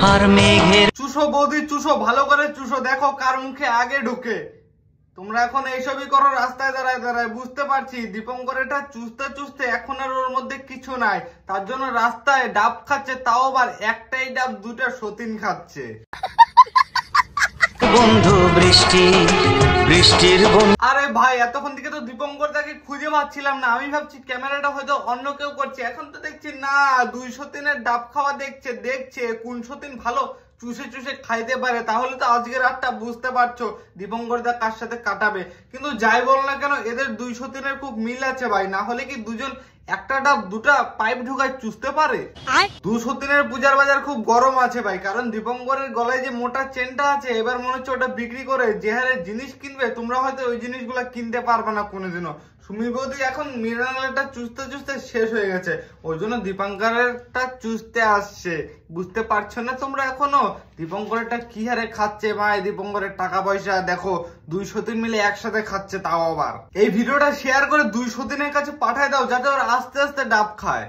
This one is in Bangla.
আর মেঘের চুষো বৌদি চুষো, ভালো করে চুষো, দেখো কার মুখে আগে ঢুকে। তোমরা এখন এইসবই করো রাস্তায় দাঁড়ায় দাঁড়ায়, বুঝতে পারছি। দীপঙ্কর এটা চুষতে চুষতে এখন আর ওর মধ্যে কিছু নাই, তার জন্য রাস্তায় ডাব খাচ্ছে, তাও আবার একটাই ডাব দুটা সতীন খাচ্ছে। বন্ধু বৃষ্টি, বৃষ্টির বন্ধু। আরে ভাই, এতক্ষণ থেকে তো দীপঙ্কর তাকে খুঁজে পাচ্ছিলাম না। আমি ভাবছি ক্যামেরাটা হয়তো অন্য কেউ করছে, এখন তো দেখছি না, 203-এর ডাব খাওয়া দেখছে কোন সতীন ভালো চুষে চুষে খাইতে পারে। তাহলে তো আজকের রাতটা বুঝতে পারছো দীপঙ্কর দা কার সাথে কাটাবে। কিন্তু যাই বল না কেন, এদের 203-এর খুব মিল আছে ভাই, না হলে কি দুজন একটা ডাব দুটা পাইপ ঢুকায় চুষতে পারে? 203-এর পূজার বাজার খুব গরম আছে ভাই, কারণ দীপঙ্করের গলায় যে মোটা চেনটা আছে, এবার মনে হচ্ছে ওটা বিক্রি করে যে হারে জিনিস কিনবে, তোমরা হয়তো ওই জিনিসগুলো কিনতে পারবে না কোনোদিনও। সুমি বৌদি এখন মৃণালটা চুষতে চুষতে শেষ হয়ে গেছে, ওই জন্য দীপঙ্করেরটা চুষতে আসছে। বুঝতে পারছো না তোমরা এখনো দীপঙ্করেরটা কি হারে খাচ্ছে ভাই? দীপঙ্করের টাকা পয়সা দেখো, 203 মিলে একসাথে খাচ্ছে, তাও আবার। এই ভিডিওটা শেয়ার করে 203-এর কাছে পাঠায় দাও, যাতে ওরা আস্তে আস্তে ডাব খায়।